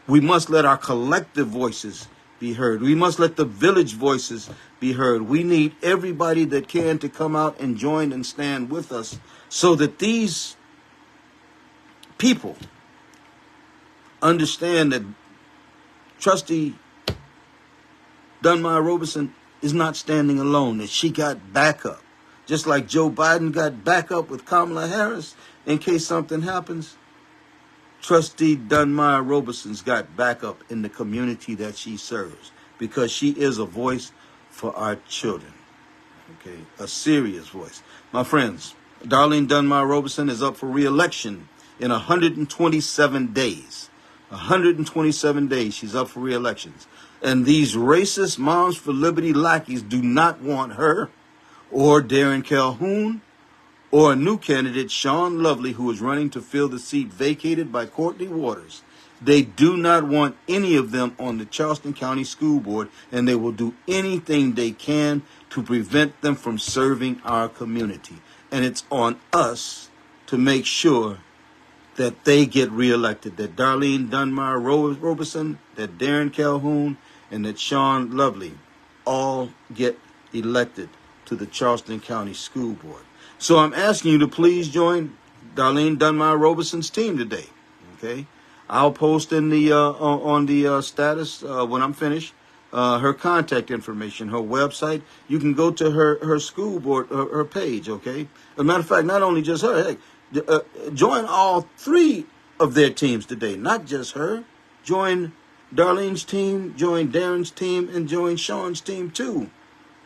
We must let our collective voices be heard. We must let the village voices be heard. We need everybody that can to come out and join and stand with us so that these people understand that Trustee Dunmire Robeson is not standing alone, that she got backup. Just like Joe Biden got backup with Kamala Harris in case something happens, Trustee Dunmire Robeson's got backup in the community that she serves because she is a voice for our children, a serious voice. My friends, Darlene Dunmire Robeson is up for re-election in 127 days. 127 days she's up for re-elections. And these racist Moms for Liberty lackeys do not want her or Darren Calhoun or a new candidate, Sean Lovely, who is running to fill the seat vacated by Courtney Waters. They do not want any of them on the Charleston County School Board, and they will do anything they can to prevent them from serving our community. And it's on us to make sure that they get reelected, that Darlene Dunbar Robeson, that Darren Calhoun, and that Sean Lovely all get elected to the Charleston County School Board. So I'm asking you to please join Darlene Dunbar Robeson's team today, okay? I'll post in the on the status when I'm finished her contact information, her website. You can go to her school board, her page, okay? As a matter of fact, not only just her, heck, join all three of their teams today, not just her. Join Darlene's team, join Darren's team, and join Sean's team too.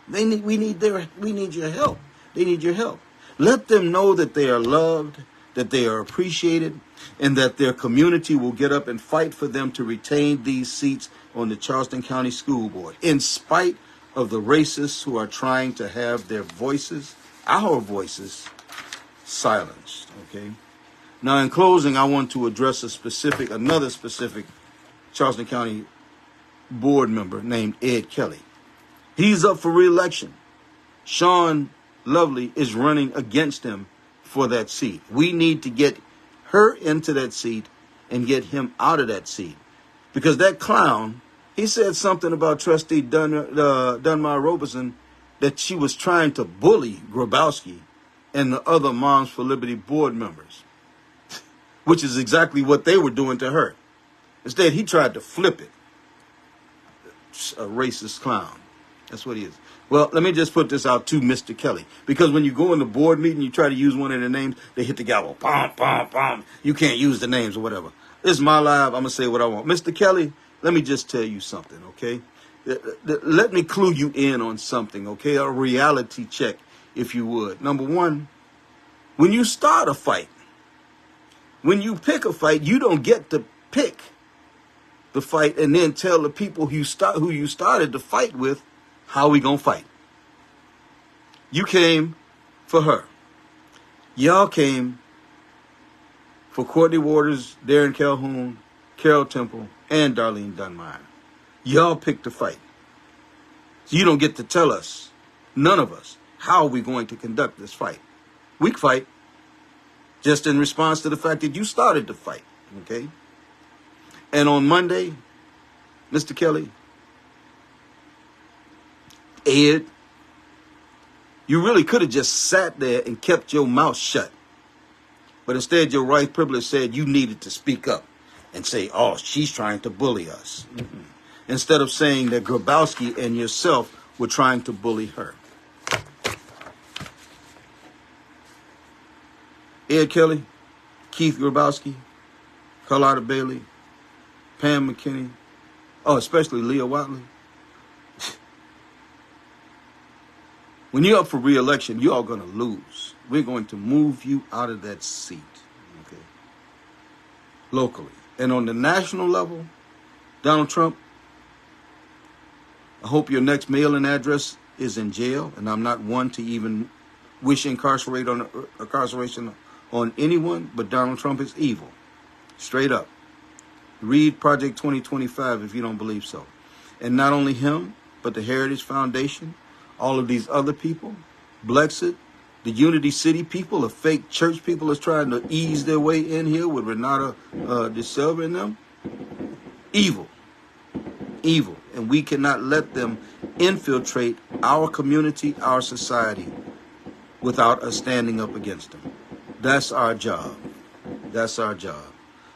We need your help. They need your help. Let them know that they are loved, that they are appreciated, and that their community will get up and fight for them to retain these seats on the Charleston County School Board, in spite of the racists who are trying to have their voices, our voices, silenced. Okay. Now, in closing, I want to address another specific Charleston County board member named Ed Kelly. He's up for re-election. Sean Lovely is running against him for that seat. We need to get her into that seat and get him out of that seat. Because that clown, he said something about Trustee Dunbar Robeson, that she was trying to bully Grabowski and the other Moms for Liberty board members, which is exactly what they were doing to her. Instead, he tried to flip it. A racist clown. That's what he is. Well, let me just put this out to Mr. Kelly. Because when you go in the board meeting, you try to use one of their names, they hit the gavel. Bom, bom, bom. You can't use the names or whatever. This is my live. I'm going to say what I want. Mr. Kelly, let me just tell you something, okay? Let me clue you in on something, okay? A reality check, if you would. Number one, when you start a fight, when you pick a fight, you don't get to pick the fight and then tell the people who you started the fight with how we gonna fight. You came for her. Y'all came for Courtney Waters, Darren Calhoun, Carol Temple, and Darlene Dunbar. Y'all picked the fight. So you don't get to tell us, none of us, how we're going to conduct this fight. We fight just in response to the fact that you started the fight, okay? And on Monday, Mr. Kelly, Ed, you really could have just sat there and kept your mouth shut. But instead, your white privilege said you needed to speak up and say, oh, she's trying to bully us. Mm-hmm. Instead of saying that Grabowski and yourself were trying to bully her. Ed Kelly, Keith Grabowski, Carlotta Bailey, Pam McKinney, especially Leah Watley. When you're up for re-election, you are going to lose. We're going to move you out of that seat, okay, locally. And on the national level, Donald Trump, I hope your next mailing address is in jail. And I'm not one to even wish incarceration on anyone, but Donald Trump is evil. Straight up. Read Project 2025 if you don't believe so. And not only him, but the Heritage Foundation, all of these other people, Blexit, the Unity City people, the fake church people is trying to ease their way in here with Renata De Silva and them. Evil. Evil. And we cannot let them infiltrate our community, our society, without us standing up against them. That's our job. That's our job.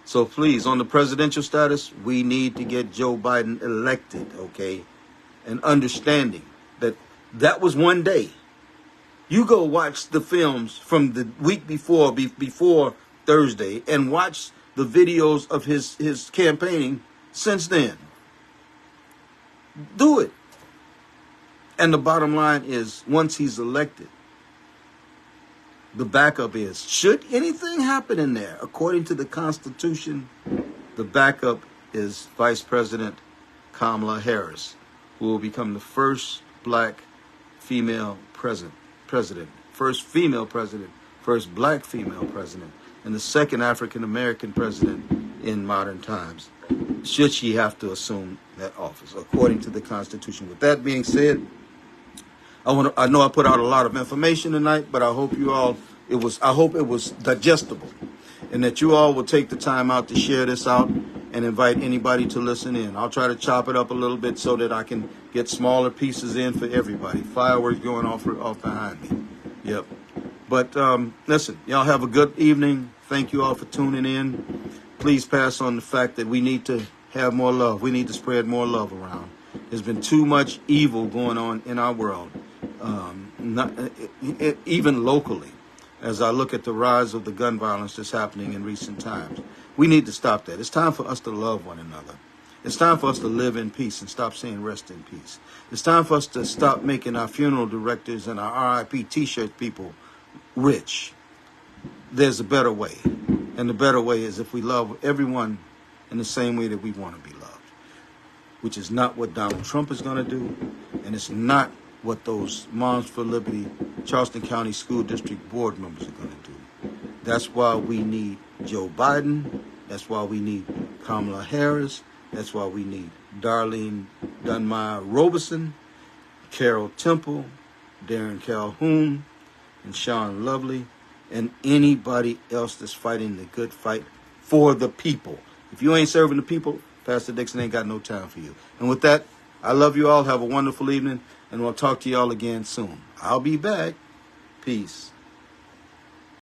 So please, on the presidential status, we need to get Joe Biden elected, okay? And understanding that was one day. You go watch the films from the week before Thursday, and watch the videos of his campaigning since then. Do it. And the bottom line is, once he's elected, The backup is, should anything happen in there, according to the Constitution, the backup is Vice President Kamala Harris, who will become the first black female president, first female president, first black female president, and the second African-American president in modern times, should she have to assume that office, according to the Constitution. With that being said, I know I put out a lot of information tonight, but I hope it was digestible, and that you all will take the time out to share this out and invite anybody to listen in. I'll try to chop it up a little bit so that I can get smaller pieces in for everybody. Fireworks going off behind me. Yep. But listen, y'all have a good evening. Thank you all for tuning in. Please pass on the fact that we need to have more love. We need to spread more love around. There's been too much evil going on in our world, even locally. As I look at the rise of the gun violence that's happening in recent times, we need to stop that. It's time for us to love one another. It's time for us to live in peace and stop saying rest in peace. It's time for us to stop making our funeral directors and our RIP t-shirt people rich. There's a better way. And the better way is if we love everyone in the same way that we want to be loved, which is not what Donald Trump is going to do, and it's not what those Moms for Liberty Charleston County School District board members are going to do. That's why we need Joe Biden. That's why we need Kamala Harris. That's why we need Darlene Dunmire Robeson, Carol Temple, Darren Calhoun, and Sean Lovely, and anybody else that's fighting the good fight for the people. If you ain't serving the people, Pastor Dixon ain't got no time for you. And with that, I love you all. Have a wonderful evening, and we'll talk to y'all again soon. I'll be back. Peace.